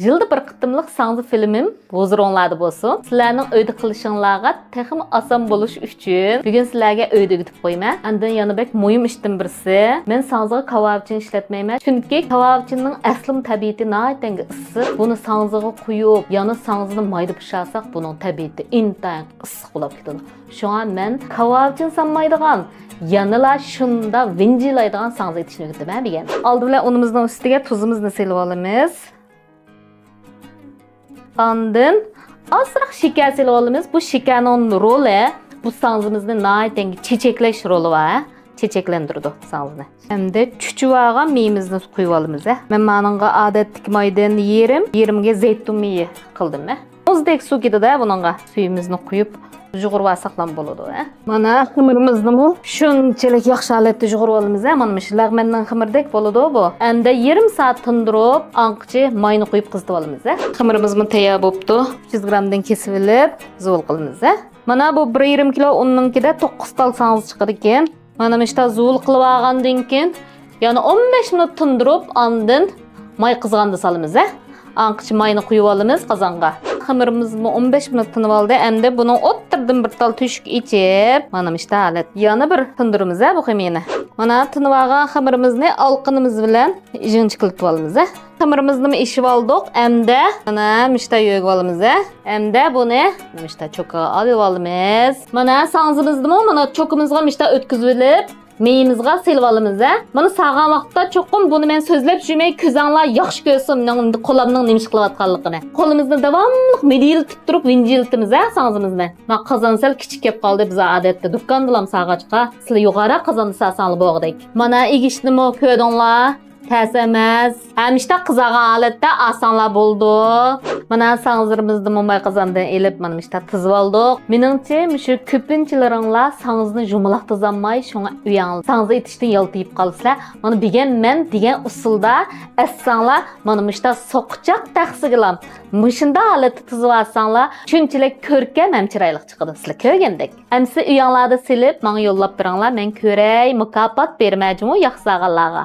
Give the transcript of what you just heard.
Yılda bir qıtımlıq sağlı filmim huzurunlarda bolsun. Sizlərning öydə qilishinglarga texim asan boluş üçün bugün sizlərə öydə gidib qoyma. Andan yana bek muhim işdən birisi. Men sağlığa kavabçını işlətməyəm. Çünki kavabçının əslim təbiəti nəhayət issiq. Bunu sağlığa qoyub, yana sağlığını mayda pişirsaq bunun təbiəti intayın issiq olub ketadi. Şu an men kavabçını sanmaydigan yanıla şunda vincilaydigan sağlığı yetişini götürməm bilən. Aldı bilan unumuzun üstüge tuzumuzni silib olamiz. Ondan azroq şeker silib olamiz. Bu şekerning roli bu sağlığımızda nəhayət çiçekleş roli var. Çiçeklendirdi sağlığını. Hem de çuçuvağa meyimizni qoyub olamiz. Men manınğa adetlik maydan yerimge zeytun meyi qildim. Muzdek su ketadi bununğa. Suyumuzni qoyub jug'urva saqlam bo'ladi. Mana xamirimizni bu shunchalik yaxshi holatda jug'urib olamiz. Mana shu lag'mandan xamirdek bo'ladi bu. Endi yarim soat tindirib, anqchi mayni qo'yib qizitib olamiz. Xamirimiz tayyor bo'libdi. 300 gramdan kesib olib, zo'l qilamiz. Mana bu 1,5 kilo unninkida 9 tal sangiz chiqadi ekan. Mana ishda zo'l qilib olgandan keyin, ya'ni 15 minut tindirib, ondan may qizg'anda solamiz. Anqchi mayni qo'yib olamiz qozonga. Xamirimiz 15 minut tinib oldi. Endi buni o'ttirdim bir tal tushuk ichib. Mana ishda holat. Yana bir tindiramiz bu xamirni. Mana tinib olgan xamirimizni olqinimiz bilan ijinchi qilib olamiz. Xamirimizni ishib oldik. Endi mana ishda yo'g'ib olamiz. Endi buni mana ishda cho'qqa olib olamiz. Mana sangzimizni mana cho'qimizga ishda o'tkazib olib meyimizga silib olamiz. Buni sağgan vaqtda cho'qim buni men so'zlab жүрмей ko'zinglar yaxshi ko'rsin, qo'limning nima ish qilayotganligini. Qo'limizni davomli mediltib turib vinjiltimiz sangzimizni. Ma qozon sal kichik kelib qoldi biz odatda do'kondalam sağg'achqa. Sizlar yuqori qozonni saqsanlar bo'g'dak. Mana egishni ko'rdinglar. Tez emas. Hem işte qizargan holatda osonlar bo'ldi. Mana sangzimizni mo'may qozondan elib mana işte tizib oldik. Meningcha shu ko'pinchilaringlar sangizni jumaloq tizolmay, shunga uyang. Sangizni etishdan yaltayib qolsizlar. Mana men degan usulda essanglar mana işte soqchoq taqsigilam. Mishunda holatda tizib olsanglar, shunchalik ko'rkam ham chiroyli chiqadi sizlar ko'rgandek. Hamsi uyanglarda silib, menga yo'llab beringlar, men ko'ray, mukofot bermajmu yaxshi saqallarga.